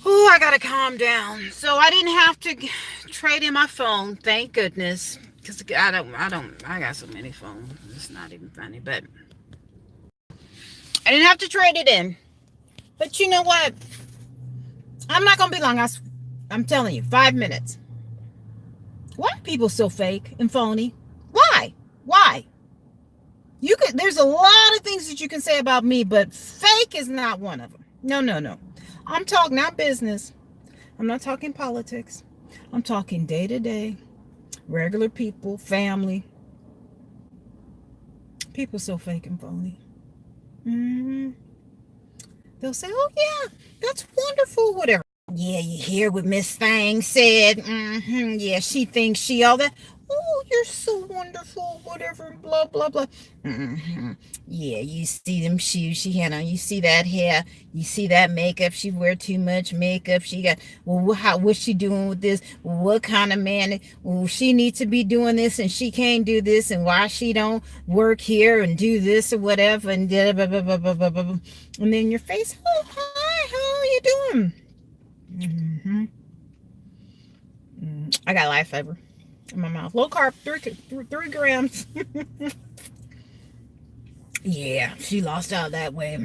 Oh, I gotta calm down. So I didn't have to trade in my phone, thank goodness. Cause I got so many phones. It's not even funny, but I didn't have to trade it in. But you know what? I'm not gonna be long. I'm telling you, 5 minutes. Why are people so fake and phony? Why? Why? You could. There's a lot of things that you can say about me, but fake is not one of them. No, no, no. I'm talking not business. I'm not talking politics. I'm talking day to day, regular people, family. People so fake and phony. hmm They'll say, "Oh yeah, that's wonderful," whatever. Yeah, you hear what Miss Thang said. Yeah, she thinks she all that. Oh, you're so wonderful, whatever, blah, blah, blah. hmm Yeah, you see them shoes she had on. You see that hair. You see that makeup. She wear too much makeup. She got, well, what's she doing with this? What kind of man? Well, she needs to be doing this and she can't do this. And why she don't work here and do this or whatever. And blah, blah, blah, blah, blah, blah, blah. And then your face, oh, hi, how are you doing? Mm-hmm. I got life fiber in my mouth. Low carb, 3 grams. Yeah, she lost out that way.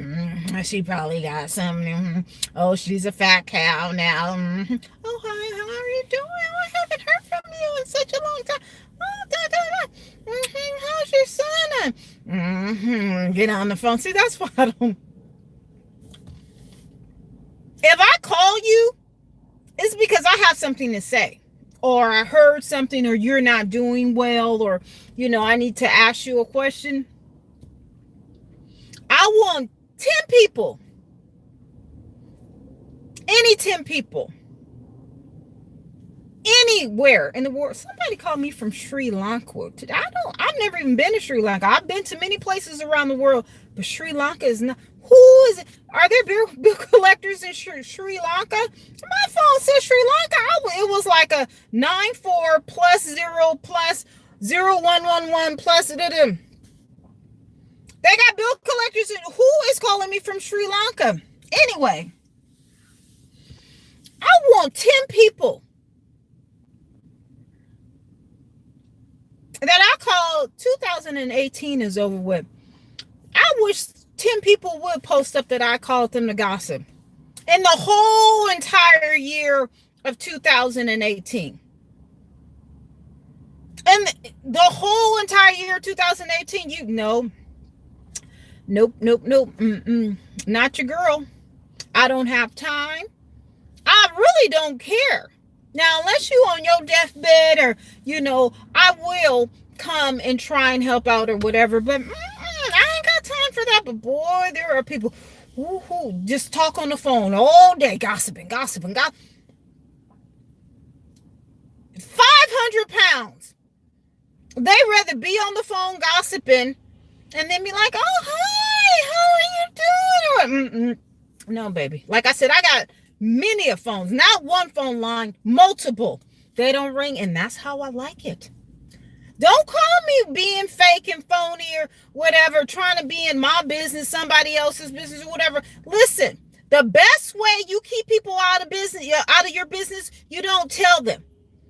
She probably got something. Oh, she's a fat cow now. Oh, hi, how are you doing? I haven't heard from you in such a long time. Oh, da, da, da. How's your son? Get on the phone. See, that's why I don't. If I call you, it's because I have something to say, or I heard something, or you're not doing well, or I need to ask you a question. I want 10 people, any 10 people, anywhere in the world. Somebody called me from Sri Lanka. I've never even been to Sri Lanka. I've been to many places around the world, but Sri Lanka is not. Who is it? Are there bill collectors in Sri Lanka? My phone says Sri Lanka. It was like a 94 plus 0 plus 0111 plus. They got bill collectors. Who is calling me from Sri Lanka? Anyway, I want 10 people that I call 2018 is over with. I wish 10 people would post up that I called them to gossip in the whole entire year of 2018. And the whole entire year of 2018, you know, nope, nope, nope, not your girl. I don't have time. I really don't care. Now, unless you on your deathbed or, I will come and try and help out or whatever, but I ain't got time for that. But boy, there are people who just talk on the phone all day, gossiping, gossiping, 500 pounds. They rather be on the phone gossiping and then be like, oh, hi, how are you doing? No, baby. Like I said, I got many of phones, not one phone line, multiple. They don't ring, and that's how I like it. Don't call me being fake and phony or whatever, trying to be in my business, somebody else's business, or whatever. Listen, the best way you keep people out of business, out of your business, you don't tell them.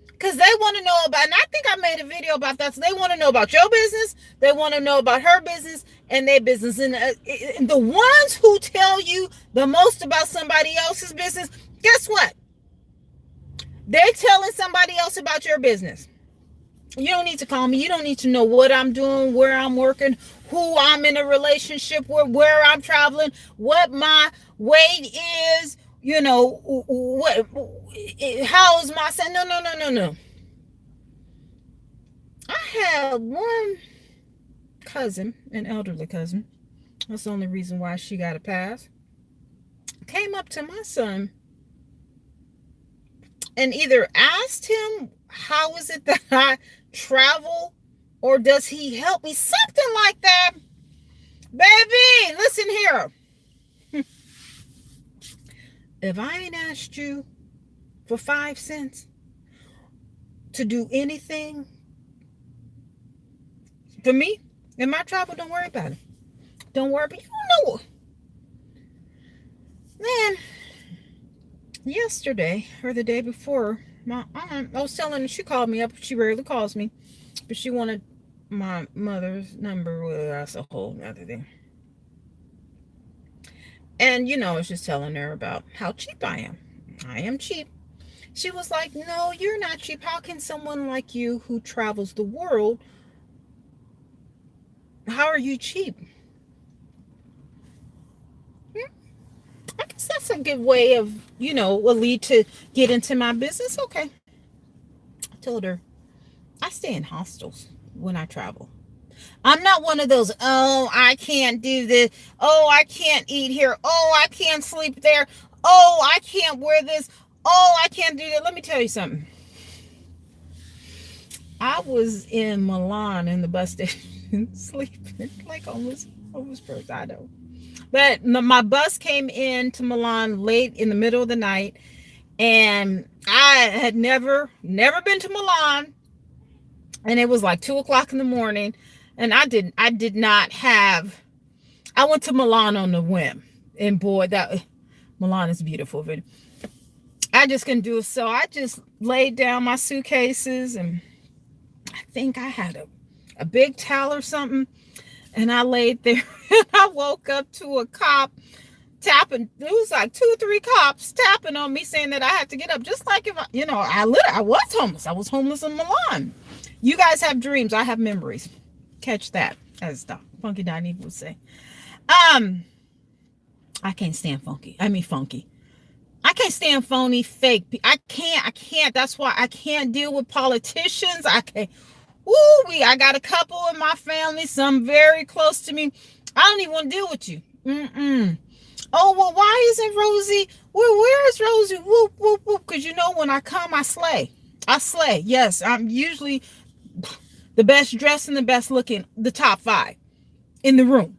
Because they want to know about, and I think I made a video about that. So they want to know about your business. They want to know about her business and their business. And the ones who tell you the most about somebody else's business, guess what? They're telling somebody else about your business. You don't need to call me. You don't need to know what I'm doing, where I'm working, who I'm in a relationship with, where I'm traveling, what my weight is, what, how is my son? No, no, no, no, no. I had one cousin, an elderly cousin. That's the only reason why she got a pass. Came up to my son and either asked him, how is it that I travel? Or does he help me? Something like that. Baby, listen here. If I ain't asked you for 5 cents to do anything for me in my travel, don't worry about it. Don't worry, but you know, man, yesterday or the day before, my aunt, I was telling her, she called me up. She rarely calls me, but she wanted my mother's number. Well, that's a whole other thing. And, I was just telling her about how cheap I am. I am cheap. She was like, no, you're not cheap. How can someone like you who travels the world, how are you cheap? I guess that's a good way of, a lead to get into my business. Okay. I told her, I stay in hostels when I travel. I'm not one of those, oh, I can't do this. Oh, I can't eat here. Oh, I can't sleep there. Oh, I can't wear this. Oh, I can't do that. Let me tell you something. I was in Milan in the bus station sleeping like almost person. I know. But my bus came into Milan late in the middle of the night, and I had never been to Milan, and it was like 2 o'clock in the morning, and I did not have. I went to Milan on the whim, and boy, that Milan is beautiful. But I just couldn't do it, so I just laid down my suitcases, and I think I had a big towel or something. And I laid there and I woke up to a cop tapping. It was like 2 or 3 cops tapping on me saying that I had to get up. Just like if I was homeless. I was homeless in Milan. You guys have dreams. I have memories. Catch that, as the Funky Diney would say. I can't stand funky. I can't stand phony, fake. I can't. That's why I can't deal with politicians. I can't. I got a couple in my family, some very close to me. I don't even want to deal with you. Oh, well, why isn't Rosie? Well, where is Rosie? Whoop, whoop, whoop. Because when I come, I slay. Yes, I'm usually the best dressed and the best looking, the top 5 in the room.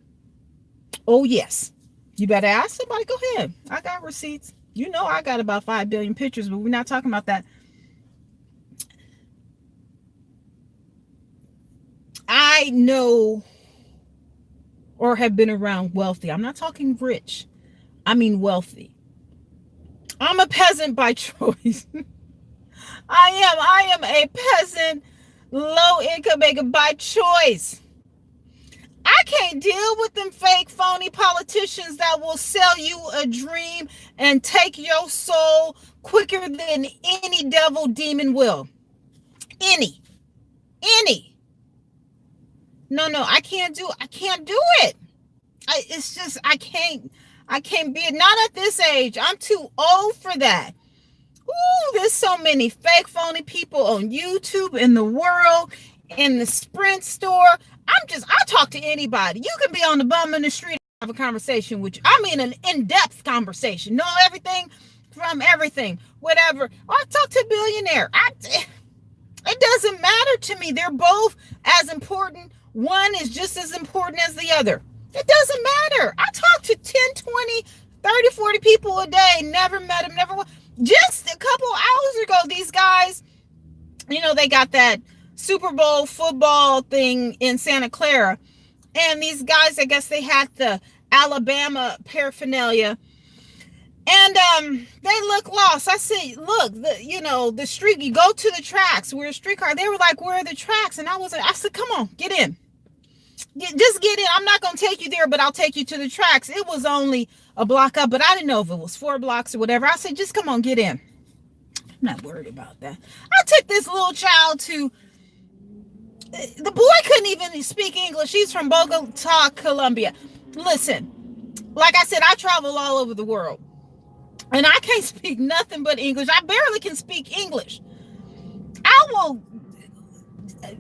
Oh, yes. You better ask somebody. Go ahead. I got receipts. I got about 5 billion pictures, but we're not talking about that. I know or have been around wealthy. I'm not talking rich. I mean wealthy. I'm a peasant by choice. I am a peasant, low income maker by choice. I can't deal with them fake, phony politicians that will sell you a dream and take your soul quicker than any devil demon will. Any. No, I can't do it. It's just, I can't be it. Not at this age. I'm too old for that. Ooh, there's so many fake, phony people on YouTube, in the world, in the Sprint store. I talk to anybody. You can be on the bum in the street and have a conversation with you. I mean, an in-depth conversation. Know everything from everything, whatever. I talk to a billionaire. It doesn't matter to me. They're both as important. One is just as important as the other. It doesn't matter. I talk to 10, 20, 30, 40 people a day. Never met them. Just a couple hours ago, these guys, they got that Super Bowl football thing in Santa Clara. And these guys, I guess they had the Alabama paraphernalia. And they look lost. I said, look, the street, you go to the tracks. We're a streetcar. They were like, where are the tracks? And I said, come on, get in. Just get in. I'm not going to take you there, but I'll take you to the tracks. It was only a block up, but I didn't know if it was 4 blocks or whatever. I said, just come on, get in. I'm not worried about that. I took this little child to, the boy couldn't even speak English. He's from Bogota, Colombia. Listen, like I said, I travel all over the world. And I can't speak nothing but English. I barely can speak English.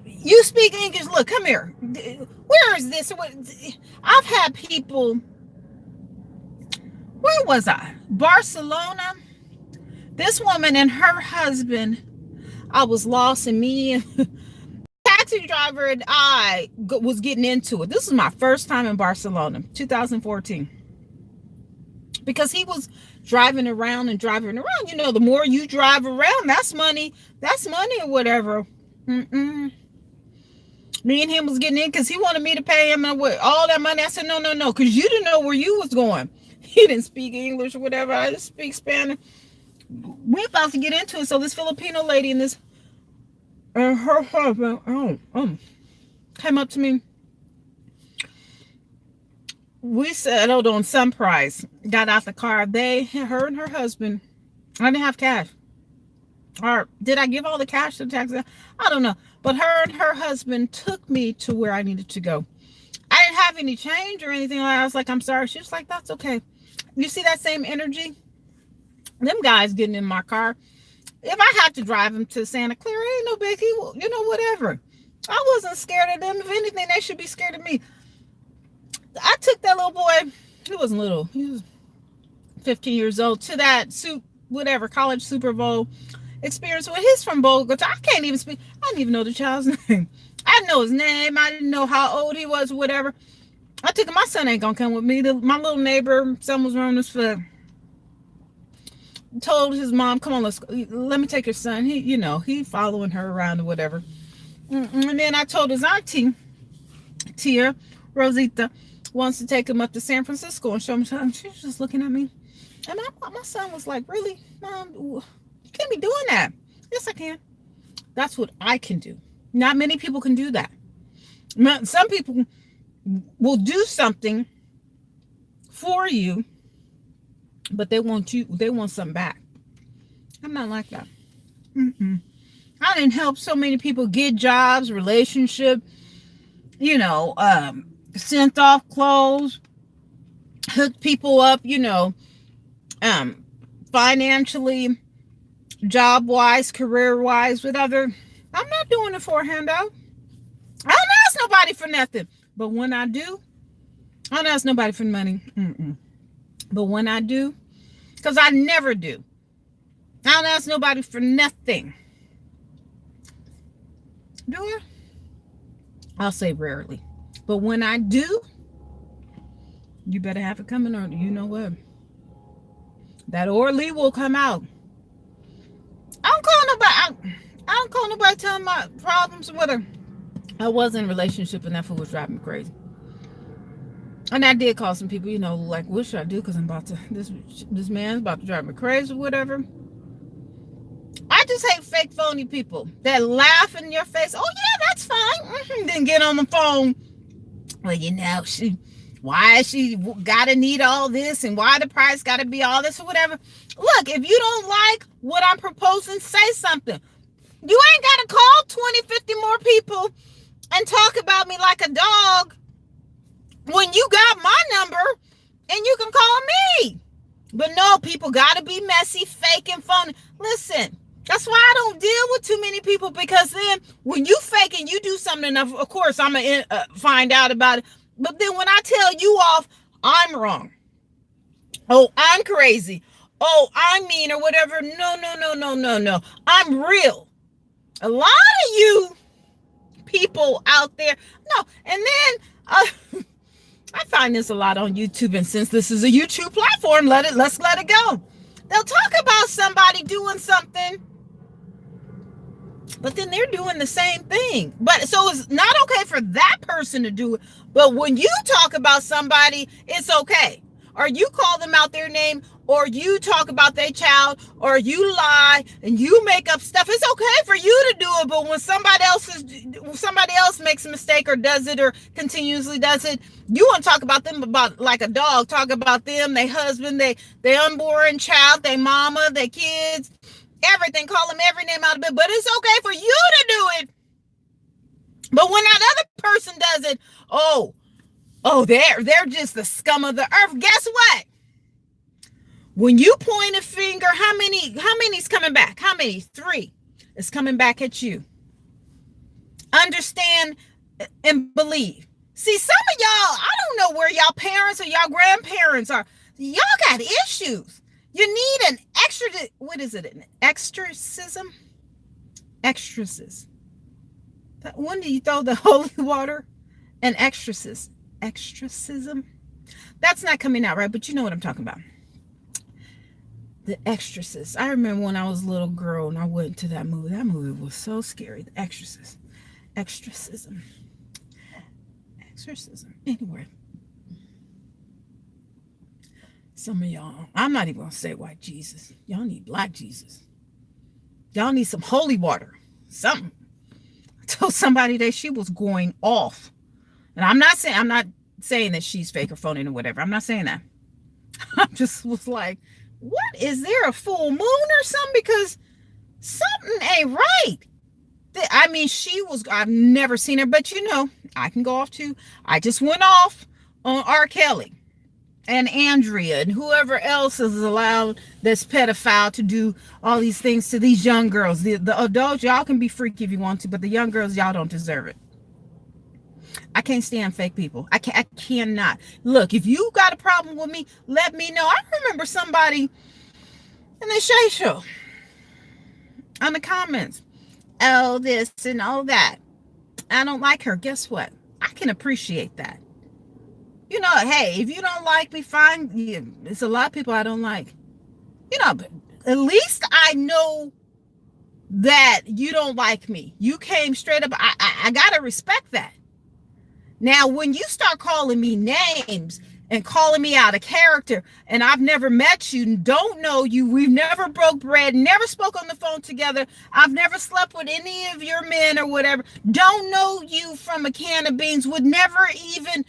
You speak English. Look, come here. Where is this? I've had people. Where was I? Barcelona. This woman and her husband. I was lost, and me and taxi driver and I was getting into it. This was my first time in Barcelona, 2014. Because he was driving around. The more you drive around, that's money or whatever. Me and him was getting in because he wanted me to pay him all that money. I said, no, because you didn't know where you was going. He didn't speak English or whatever. I just speak Spanish. we about to get into it. So this Filipino lady and this and her husband came up to me. We settled on some price. Got out the car. Her and her husband. I didn't have cash. Or did I give all the cash to the taxi? I don't know. But her and her husband took me to where I needed to go. I didn't have any change or anything like that. I was like, I'm sorry. She was like, that's okay. You see that same energy? Them guys getting in my car. If I have to drive them to Santa Clara, ain't no biggie. You know, whatever. I wasn't scared of them. If anything, they should be scared of me. I took that little boy. He wasn't little. He was 15 years old to that college Super Bowl experience. Well, he's from Bogota. I can't even speak. I didn't even know the child's name. I didn't know his name. I didn't know how old he was, whatever. I took him. My son ain't gonna come with me. My little neighbor, son was on his foot. Told his mom, come on, let me take your son. He following her around or whatever. And then I told his auntie, Tia, Rosita, wants to take him up to San Francisco and show him something. She was just looking at me. And my son was like, really, Mom, you can't be doing that. Yes, I can. That's what I can do. Not many people can do that. Some people will do something for you, but they want something back. I'm not like that. I didn't help so many people get jobs, relationship, sent off clothes, hooked people up, financially, job-wise, career-wise, I'm not doing it for a handout. I don't ask nobody for nothing. But when I do, I don't ask nobody for money. But when I do, because I never do, I don't ask nobody for nothing. Do I? I'll say rarely. But when I do, you better have it coming, or you know what? That Orly will come out. I don't call nobody telling my problems with her. I was in a relationship and that fool was driving me crazy. And I did call some people, like, what should I do? Because this man's about to drive me crazy or whatever. I just hate fake phony people that laugh in your face. Oh yeah, that's fine. Then get on the phone. Well, why she gotta need all this and why the price gotta be all this or whatever. Look, if you don't like what I'm proposing, say something. You ain't gotta call 20, 50 more people and talk about me like a dog when you got my number and you can call me. But no, people gotta be messy, fake, and phony. Listen, that's why I don't deal with too many people, because then when you fake and you do something, of course I'm gonna find out about it. But then when I tell you off, I'm wrong. Oh, I'm crazy. Oh, I'm mean or whatever. No. I'm real. A lot of you people out there, no. And then I find this a lot on YouTube, and since this is a YouTube platform, let's let it go. They'll talk about somebody doing something, but then they're doing the same thing. But so it's not okay for that person to do it. But when you talk about somebody, it's okay. Or you call them out their name, or you talk about their child, or you lie and you make up stuff. It's okay for you to do it. But when somebody else makes a mistake or does it or continuously does it, you want to talk about them about like a dog. Talk about them, their husband, their unborn child, their mama, their kids, everything. Call them every name out of it. But it's okay for you to do it. But when that other person does it, oh, they're just the scum of the earth. Guess what? When you point a finger, how many's coming back? How many? 3 is coming back at you. Understand and believe. See, some of y'all, I don't know where y'all parents or y'all grandparents are. Y'all got issues. You need an what is it? An exorcism? Exorcism. When do you throw the holy water? An exorcism. Exorcism? That's not coming out right, but you know what I'm talking about. The Exorcist. I remember when I was a little girl and I went to that movie. That movie was so scary. The Exorcist. Exorcism. Anyway. Some of y'all, I'm not even going to say white Jesus. Y'all need black Jesus. Y'all need some holy water. Something. I told somebody that she was going off. And I'm not saying that she's fake or phony or whatever. I'm not saying that. I just was like, what? Is there a full moon or something? Because something ain't right. I mean, I've never seen her, but I can go off too. I just went off on R. Kelly and Andrea and whoever else is allowed that's pedophile to do all these things to these young girls. The adults, y'all can be freaky if you want to, but the young girls, y'all don't deserve it. I can't stand fake people. I cannot. Look, if you got a problem with me, let me know. I remember somebody in the Shay Show on the comments, oh, this and all that. I don't like her. Guess what? I can appreciate that. Hey, if you don't like me, fine. It's a lot of people I don't like. But at least I know that you don't like me. You came straight up. I got to respect that. Now, when you start calling me names and calling me out of character, and I've never met you, don't know you, we've never broke bread, never spoke on the phone together, I've never slept with any of your men or whatever, don't know you from a can of beans, would never even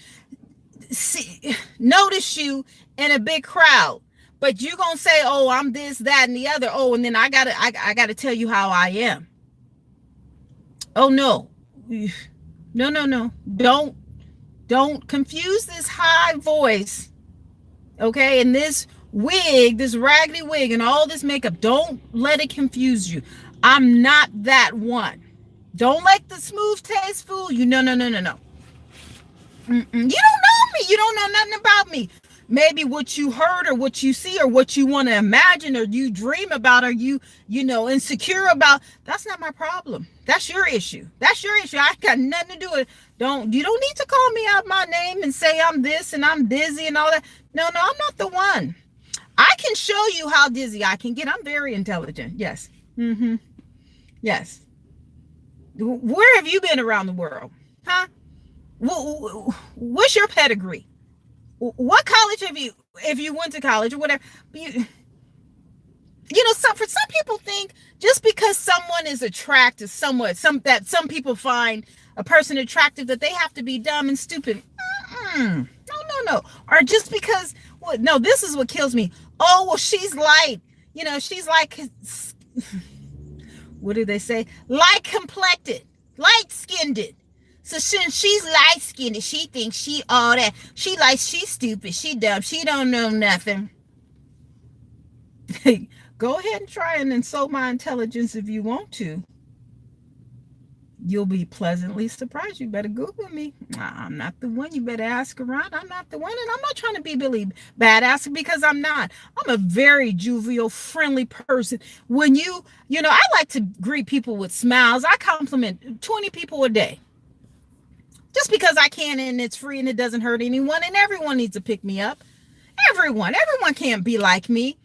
notice you in a big crowd. But you're going to say, oh, I'm this, that, and the other. Oh, and then I gotta tell you how I am. Oh, no. No. Don't confuse this high voice, okay, and this wig, this raggedy wig, and all this makeup. Don't let it confuse you. I'm not that one. Don't let the smooth taste fool you. No. You don't know me. You don't know nothing about me. Maybe what you heard or what you see or what you want to imagine or you dream about or you insecure about. That's not my problem. That's your issue. I got nothing to do with it. You don't need to call me out my name and say I'm this and I'm dizzy and all that. No, I'm not the one. I can show you how dizzy I can get. I'm very intelligent. Yes. Yes. Where have you been around the world? Huh? What's your pedigree? What college have you, if you went to college or whatever, for some people think just because someone is attractive somewhat, some people find a person attractive that they have to be dumb and stupid. No. Or just because, no, this is what kills me. Oh, well, she's light. She's like, what do they say? Light complected, light skinned. So since she's light-skinned, she thinks she all that. She's stupid, she dumb, she don't know nothing. Go ahead and try and insult my intelligence if you want to. You'll be pleasantly surprised. You better Google me. I'm not the one. You better ask around. I'm not the one. And I'm not trying to be Billy Badass because I'm not. I'm a very jovial, friendly person. When I like to greet people with smiles. I compliment 20 people a day. Just because I can and it's free and it doesn't hurt anyone and everyone needs to pick me up. Everyone can't be like me.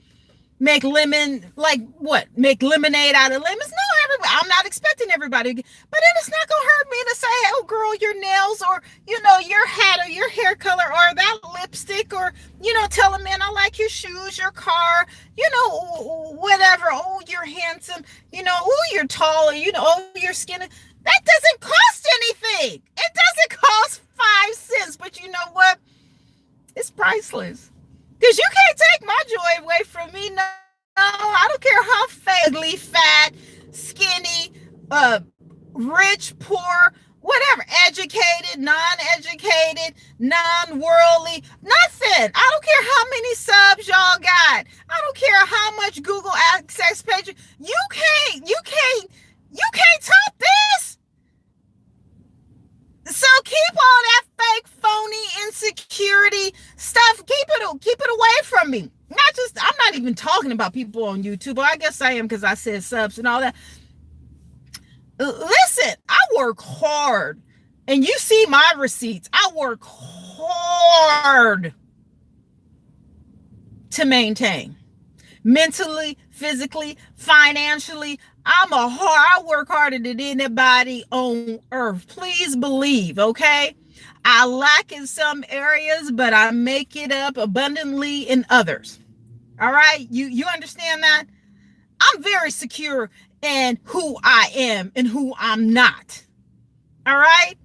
Make lemonade out of lemons? No, I'm not expecting everybody. But then it's not going to hurt me to say, oh, girl, your nails or, your hat or your hair color or that lipstick or, tell a man I like your shoes, your car, whatever. Oh, you're handsome. Oh, you're tall or, oh, your skin. That doesn't cost anything. It doesn't cost 5 cents. But you know what? It's priceless. Because you can't take my joy away from me. No, I don't care how vaguely fat, skinny, rich, poor, whatever, educated, non-educated, non-worldly, nothing. I don't care how many subs y'all got. I don't care how much Google access page. You can't top this. So keep all that fake, phony, insecurity stuff. Keep it away from me. I'm not even talking about people on YouTube. Well, I guess I am because I said subs and all that. Listen, I work hard. And you see my receipts. I work hard to maintain. Mentally, physically, financially. I work harder than anybody on earth. Please believe, okay? I lack in some areas, but I make it up abundantly in others. All right? You understand that? I'm very secure in who I am and who I'm not. All right?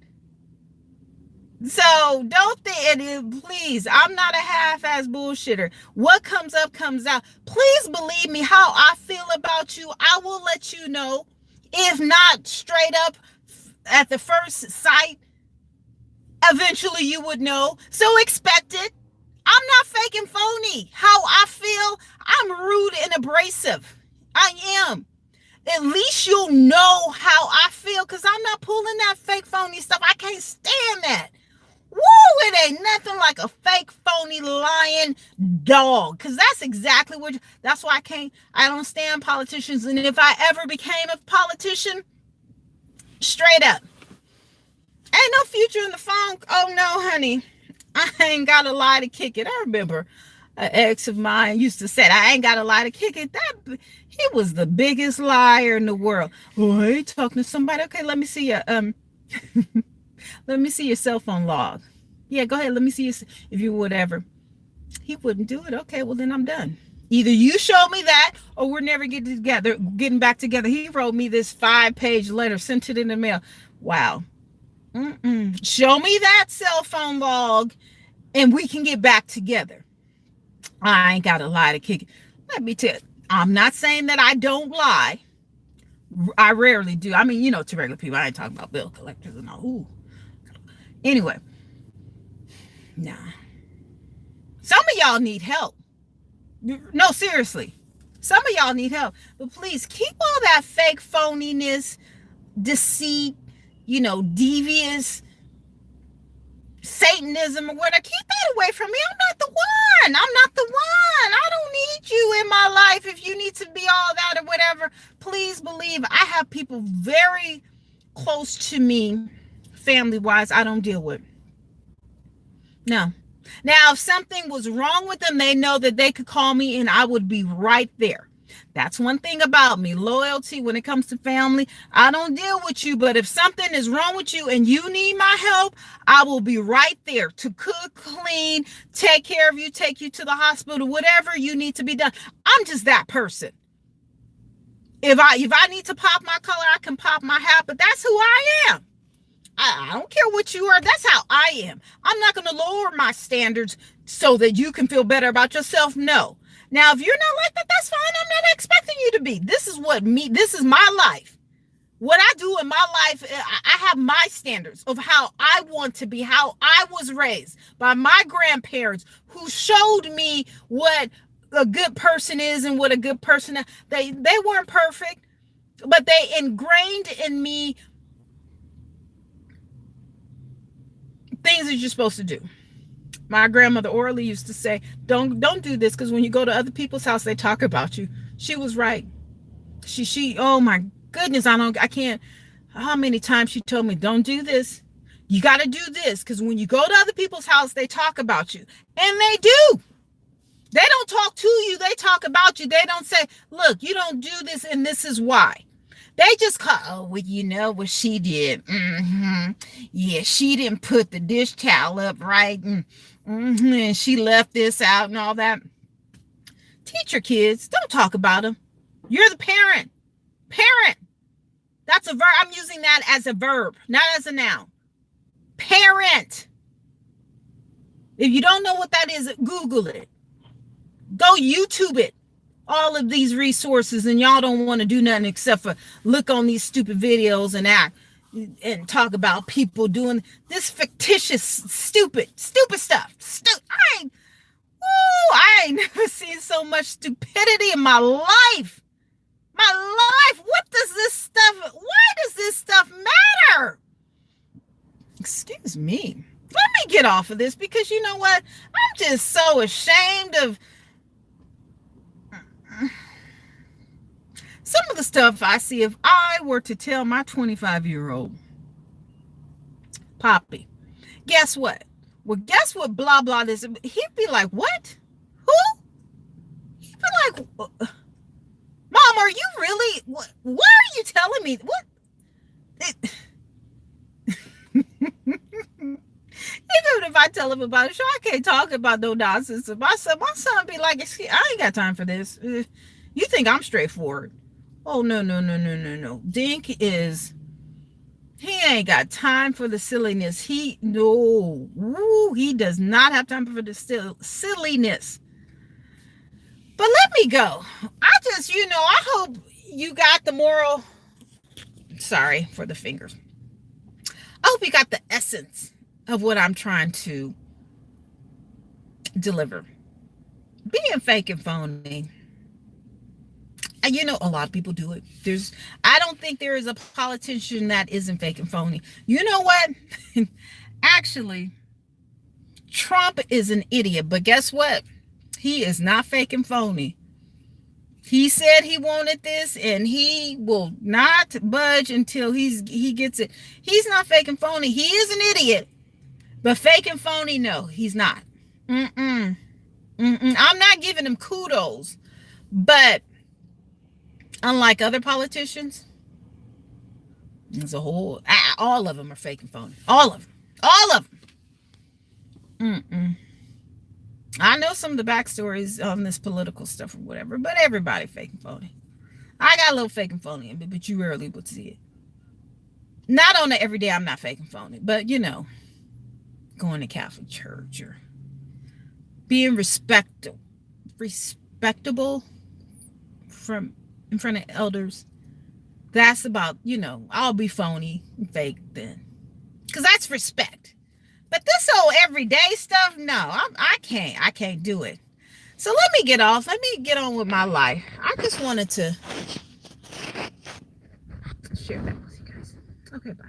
So don't think, please, I'm not a half-ass bullshitter. What comes up comes out. Please believe me, how I feel about you, I will let you know. If not straight up at the first sight, eventually you would know. So expect it. I'm not fake and phony. How I feel, I'm rude and abrasive. I am. At least you'll know how I feel, because I'm not pulling that fake phony stuff. I can't stand that. Woo, it ain't nothing like a fake, phony, lying dog. Because that's exactly what, that's why I don't stand politicians. And if I ever became a politician, straight up, ain't no future in the phone. Oh no, honey, I ain't got a lie to kick it. I remember an ex of mine used to say, I ain't got a lie to kick it. He was the biggest liar in the world. Oh, I ain't talking to somebody. Okay, let me see your let me see your cell phone log. Yeah, go ahead. Let me see if you whatever. He wouldn't do it. Okay, well then I'm done. Either you show me that, or we're never getting back together. He wrote me this 5-page letter, sent it in the mail. Wow. Show me that cell phone log, and we can get back together. I ain't got a lie to kick it. Let me tell you, I'm not saying that I don't lie. I rarely do. I mean, to regular people. I ain't talking about bill collectors and all. Ooh. Anyway, nah. Some of y'all need help. No, seriously. Some of y'all need help. But please keep all that fake phoniness, deceit, devious Satanism or whatever. Keep that away from me. I'm not the one. I don't need you in my life if you need to be all that or whatever. Please believe I have people very close to me, family-wise, I don't deal with. No. Now, if something was wrong with them, they know that they could call me and I would be right there. That's one thing about me. Loyalty when it comes to family. I don't deal with you, but if something is wrong with you and you need my help, I will be right there to cook, clean, take care of you, take you to the hospital, whatever you need to be done. I'm just that person. If I need to pop my collar, I can pop my hat, but that's who I am. I don't care what you are. That's how I am. I'm not going to lower my standards so that you can feel better about yourself. No. Now, if you're not like that, that's fine. I'm not expecting you to be. This is my life. What I do in my life, I have my standards of how I want to be, how I was raised by my grandparents who showed me what a good person is and what a good person is. They weren't perfect, but they ingrained in me things that you're supposed to do. My grandmother Orly used to say, don't do this, because when you go to other people's house, they talk about you. She was right. She oh my goodness, I can't, how many times she told me, don't do this. You got to do this, because when you go to other people's house, they talk about you. And they do. They don't talk to you. They talk about you. They don't say, look, you don't do this, and this is why. They just call, oh, well, you know what she did. Yeah, she didn't put the dish towel up right. And she left this out and all that. Teach your kids. Don't talk about them. You're the parent. Parent. That's a verb. I'm using that as a verb, not as a noun. Parent. If you don't know what that is, Google it. Go YouTube it. All of these resources, and y'all don't want to do nothing except for look on these stupid videos and act and talk about people doing this fictitious, stupid stuff. I ain't never seen so much stupidity in my life. What does this stuff, why does this stuff matter? Excuse me. Let me get off of this, because you know what? I'm just so ashamed of some of the stuff I see. If I were to tell my 25-year-old Poppy, guess what? Well, guess what? Blah, blah, this. He'd be like, what? Who? He'd be like, Mom, are you really? What? Why are you telling me? What? if I tell him about it, sure, I can't talk about no nonsense. My son be like, I ain't got time for this. You think I'm straightforward? Oh, no, no, no, no, no, no. Dink is, he ain't got time for the silliness. He does not have time for the silliness. But let me go. I hope you got the moral. Sorry for the fingers. I hope you got the essence of what I'm trying to deliver. Being fake and phony. And a lot of people do it. I don't think there is a politician that isn't fake and phony. You know what? Actually, Trump is an idiot, but guess what? He is not fake and phony. He said he wanted this, and he will not budge until he gets it. He's not fake and phony. He is an idiot, but fake and phony, no, he's not. I'm not giving him kudos, but unlike other politicians, as a whole, all of them are fake and phony. All of them. I know some of the backstories on this political stuff or whatever, but everybody fake and phony. I got a little fake and phony in me, but you rarely would see it. Not on the everyday, I'm not fake and phony, but going to Catholic church or being respectable from in front of elders. That's about, I'll be phony and fake then. Because that's respect. But this whole everyday stuff, no, I can't do it. So let me get off. Let me get on with my life. I just wanted to share that with you guys. Okay, bye.